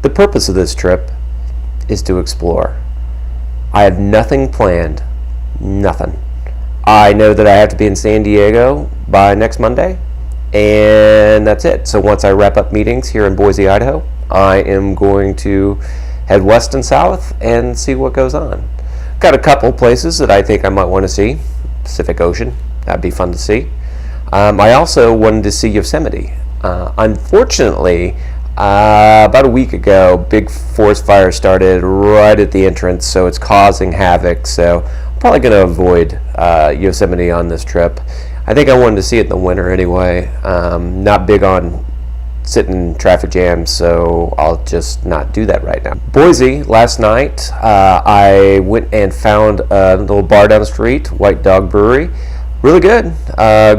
The purpose of this trip is to explore. I have nothing planned. Nothing. I know that I have to be in San Diego by next Monday, and that's it. So once I wrap up meetings here in Boise, Idaho, I am going to head west and south and see what goes on. Got a couple places that I think I might want to see. Pacific Ocean, that'd be fun to see. I also wanted to see Yosemite. Unfortunately, about a week ago, big forest fire started right at the entrance, so it's causing havoc. So I'm probably going to avoid Yosemite on this trip. I think I wanted to see it in the winter anyway. Not big on sitting in traffic jams, so I'll just not do that right now. Boise, last night, I went and found a little bar down the street, White Dog Brewery. Really good.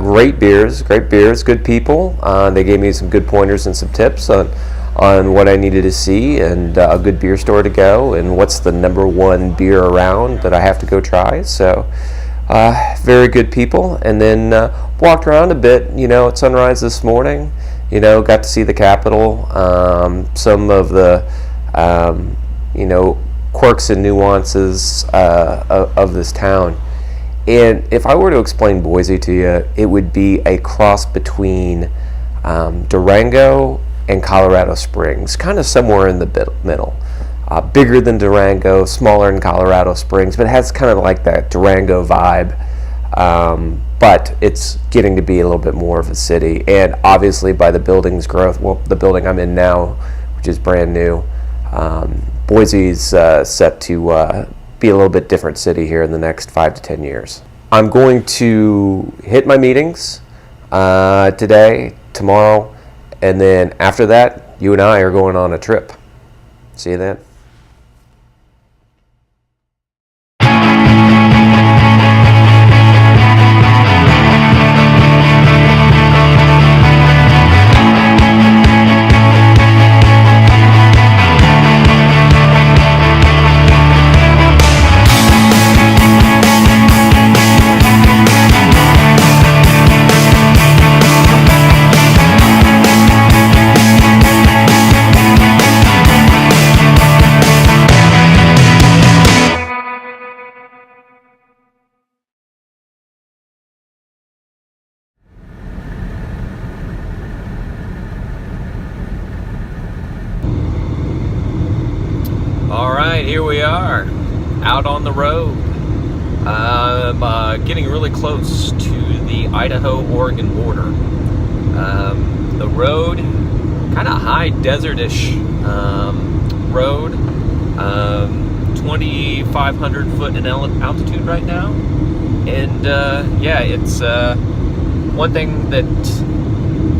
Great beers, good people. They gave me some good pointers and some tips on what I needed to see, and a good beer store to go, and what's the number one beer around that I have to go try. So very good people. And then walked around a bit, at sunrise this morning. Got to see the Capitol, some of the quirks and nuances of this town. And if I were to explain Boise to you, it would be a cross between Durango and Colorado Springs, kind of somewhere in the middle. Bigger than Durango, smaller than Colorado Springs, but it has kind of like that Durango vibe. But it's getting to be a little bit more of a city. And obviously by the building's growth, well, the building I'm in now, which is brand new, Boise's set to be a little bit different city here in the next 5 to 10 years. I'm going to hit my meetings today, tomorrow, and then after that, you and I are going on a trip. See you then. Alright, here we are, out on the road. I'm getting really close to the Idaho-Oregon border. The road, kind of high desert-ish road, 2,500 foot in altitude right now. And yeah, it's one thing that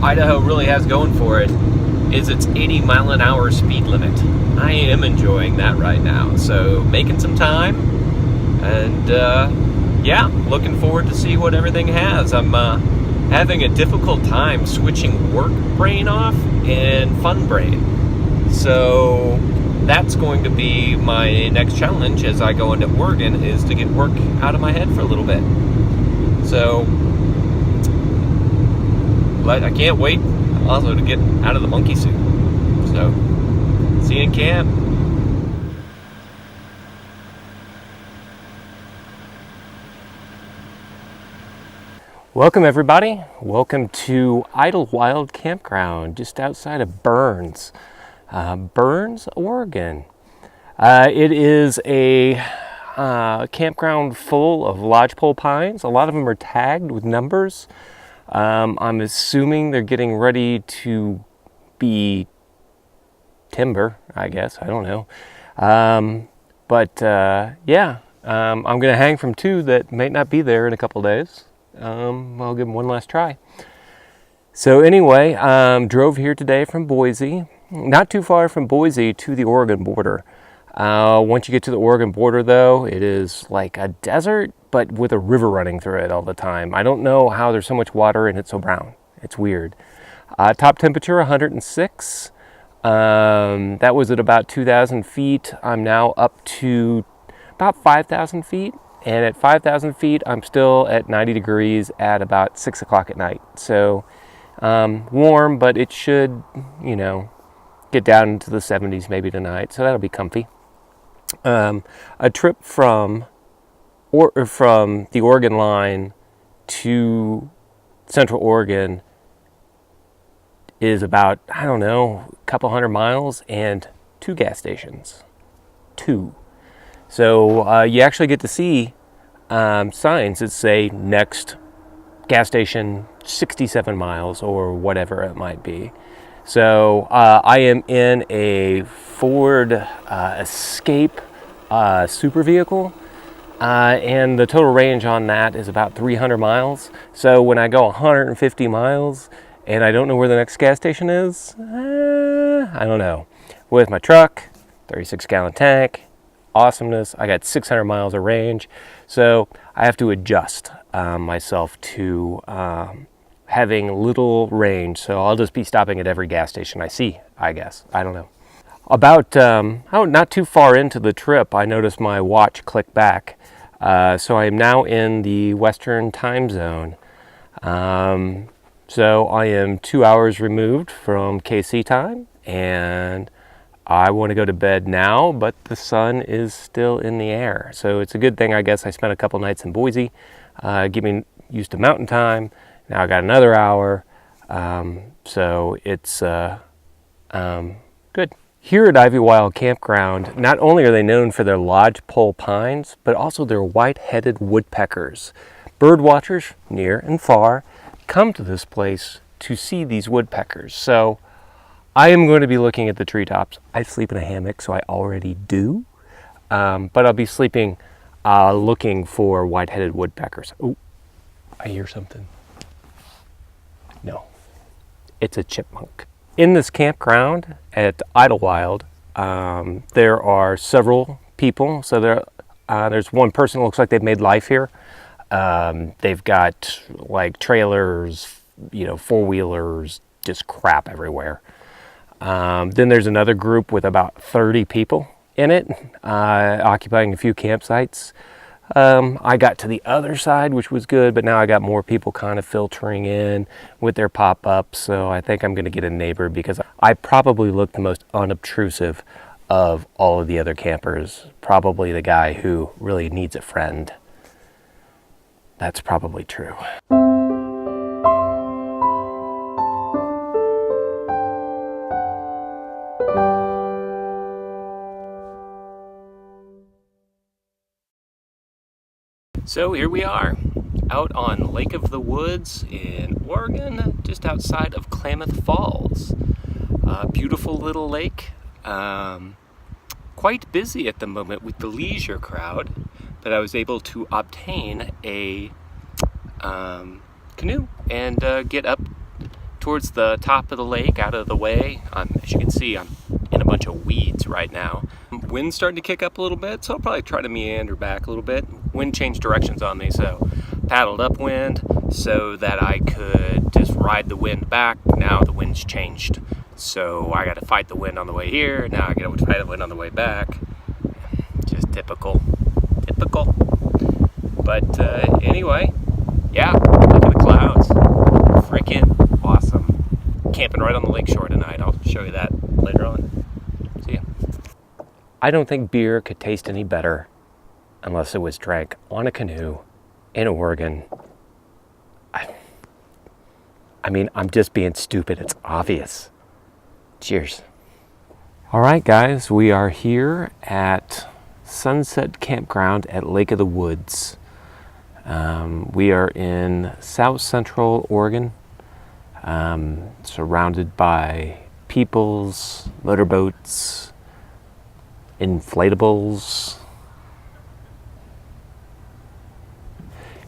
Idaho really has going for it is its 80 mile an hour speed limit. I am enjoying that right now, so making some time, and yeah, looking forward to see what everything has. I'm having a difficult time switching work brain off and fun brain, so that's going to be my next challenge as I go into Oregon, is to get work out of my head for a little bit. So I can't wait also to get out of the monkey suit. So see you in camp. Welcome everybody. Welcome to Idlewild Campground just outside of Burns, Oregon. It is a campground full of lodgepole pines. A lot of them are tagged with numbers. I'm assuming they're getting ready to be timber, I guess. I don't know. Yeah, I'm going to hang from two that might not be there in a couple days. I'll give them one last try. So anyway, drove here today from Boise, not too far from Boise to the Oregon border. Once you get to the Oregon border, though, it is like a desert, but with a river running through it all the time. I don't know how there's so much water and it's so brown. It's weird. Top temperature 106. That was at about 2,000 feet. I'm now up to about 5,000 feet. And at 5,000 feet, I'm still at 90 degrees at about 6 o'clock at night. So warm, but it should, get down into the 70s maybe tonight, so that'll be comfy. A trip from the Oregon line to Central Oregon is about, I don't know, a couple hundred miles and 2 gas stations. 2. So you actually get to see signs that say next gas station 67 miles or whatever it might be. So I am in a Ford Escape super vehicle, and the total range on that is about 300 miles. So when I go 150 miles and I don't know where the next gas station is, I don't know. With my truck, 36-gallon tank, awesomeness, I got 600 miles of range. So I have to adjust myself to having little range. So I'll just be stopping at every gas station I see, I guess. I don't know. About, not too far into the trip, I noticed my watch click back. So I am now in the Western time zone. So I am 2 hours removed from KC time, and I want to go to bed now, but the sun is still in the air. So it's a good thing, I guess, I spent a couple nights in Boise, getting used to mountain time. Now I got another hour, so it's good. Here at Ivy Wild Campground, not only are they known for their lodgepole pines, but also their white-headed woodpeckers. Bird watchers, near and far, come to this place to see these woodpeckers. So I am going to be looking at the treetops. I sleep in a hammock, so I already do. But I'll be sleeping, looking for white-headed woodpeckers. Oh, I hear something. No, it's a chipmunk. In this campground at Idlewild, there are several people. So there's one person that looks like they've made life here. They've got like trailers, four-wheelers, just crap everywhere. Then there's another group with about 30 people in it, occupying a few campsites. I got to the other side, which was good, but now I got more people kind of filtering in with their pop-ups, so I think I'm going to get a neighbor because I probably look the most unobtrusive of all of the other campers. Probably the guy who really needs a friend. That's probably true. So here we are, out on Lake of the Woods in Oregon, just outside of Klamath Falls. Beautiful little lake, quite busy at the moment with the leisure crowd, but I was able to obtain a canoe and get up towards the top of the lake, out of the way. As you can see, I'm in a bunch of weeds right now. Wind's starting to kick up a little bit, so I'll probably try to meander back a little bit. Wind changed directions on me, so paddled upwind so that I could just ride the wind back. Now the wind's changed, so I got to fight the wind on the way here. Now I got to fight the wind on the way back. Just typical. But anyway, yeah, look at the clouds. Freaking awesome. Camping right on the lakeshore tonight. I'll show you that later on. See ya. I don't think beer could taste any better unless it was drank on a canoe in Oregon. I mean, I'm just being stupid. It's obvious. Cheers. All right, guys, we are here at Sunset Campground at Lake of the Woods. We are in South Central Oregon, surrounded by peoples, motorboats, inflatables.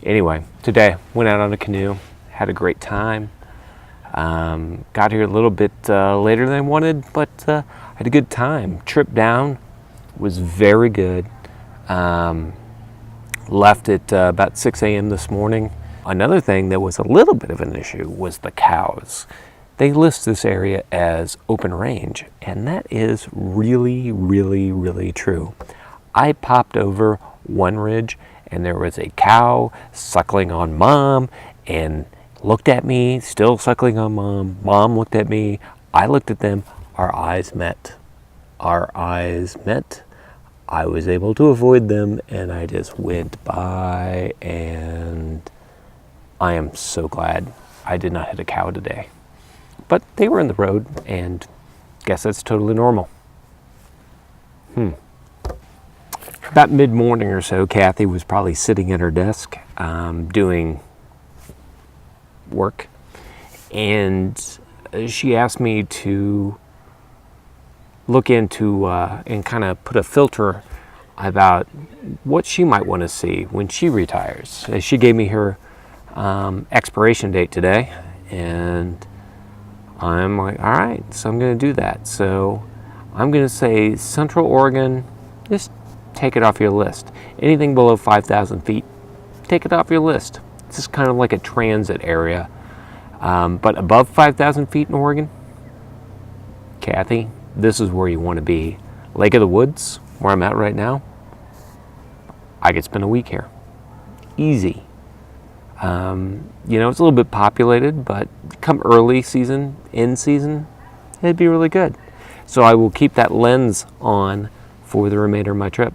Anyway, today went out on a canoe, had a great time. Got here a little bit later than I wanted, but I had a good time. Trip down was very good. Left at about 6 a.m. this morning. Another thing that was a little bit of an issue was the cows. They list this area as open range, and that is really, really, really true. I popped over one ridge, and there was a cow suckling on mom and looked at me, still suckling on mom. Mom looked at me. I looked at them. Our eyes met. Our eyes met. I was able to avoid them, and I just went by, and I am so glad I did not hit a cow today. But they were in the road, and guess that's totally normal. About mid-morning or so, Kathy was probably sitting at her desk doing work, and she asked me to look into and kind of put a filter about what she might want to see when she retires. She gave me her expiration date today, and I'm like, all right, so I'm going to do that. So I'm going to say Central Oregon, just take it off your list. Anything below 5,000 feet, take it off your list. It's just kind of like a transit area. But above 5,000 feet in Oregon, Kathy, this is where you want to be. Lake of the Woods, where I'm at right now, I could spend a week here. Easy. It's a little bit populated, but come early season, in season, it'd be really good. So I will keep that lens on for the remainder of my trip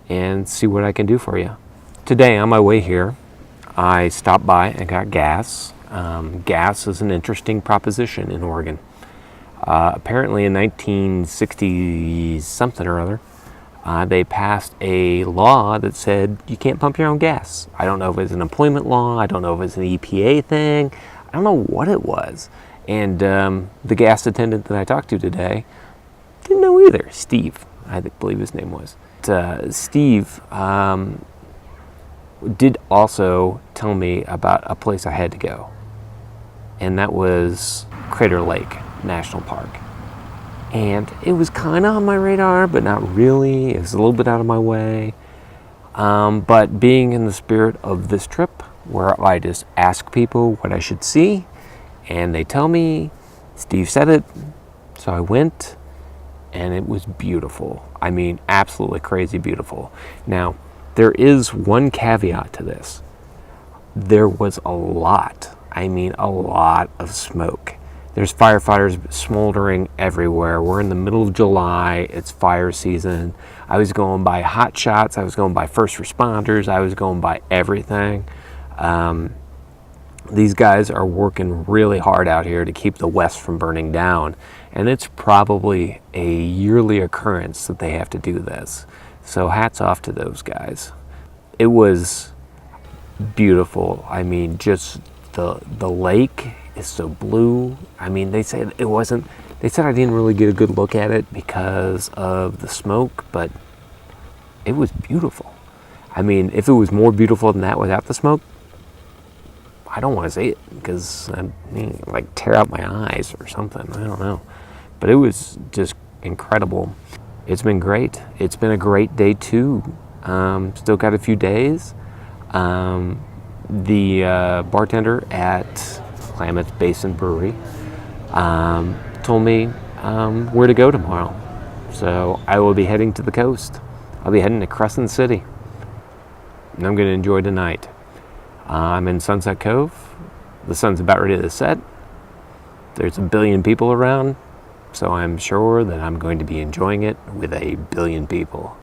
and see what I can do for you. Today, on my way here, I stopped by and got gas. Gas is an interesting proposition in Oregon. Apparently in 1960 something or other, they passed a law that said you can't pump your own gas. I don't know if it's an employment law. I don't know if it's an EPA thing. I don't know what it was. And the gas attendant that I talked to today didn't know either. Steve, I believe his name was. Steve did also tell me about a place I had to go. And that was Crater Lake National Park. And it was kind of on my radar, but not really. It was a little bit out of my way. But being in the spirit of this trip, where I just ask people what I should see, and they tell me, Steve said it, so I went, and it was beautiful. I mean, absolutely crazy beautiful. Now, there is one caveat to this. There was a lot of smoke. There's firefighters smoldering everywhere. We're in the middle of July. It's fire season. I was going by hot shots. I was going by first responders. I was going by everything. These guys are working really hard out here to keep the West from burning down. And it's probably a yearly occurrence that they have to do this. So hats off to those guys. It was beautiful. I mean, just the lake is so blue. I mean, they said I didn't really get a good look at it because of the smoke, but it was beautiful. I mean, if it was more beautiful than that without the smoke, I don't want to see it because I mean, like tear out my eyes or something. I don't know. But it was just incredible. It's been great. It's been a great day too. Still got a few days. The bartender at Klamouth Basin Brewery told me where to go tomorrow. So I will be heading to the coast. I'll be heading to Crescent City. And I'm going to enjoy tonight. I'm in Sunset Cove. The sun's about ready to set. There's a billion people around. So I'm sure that I'm going to be enjoying it with a billion people.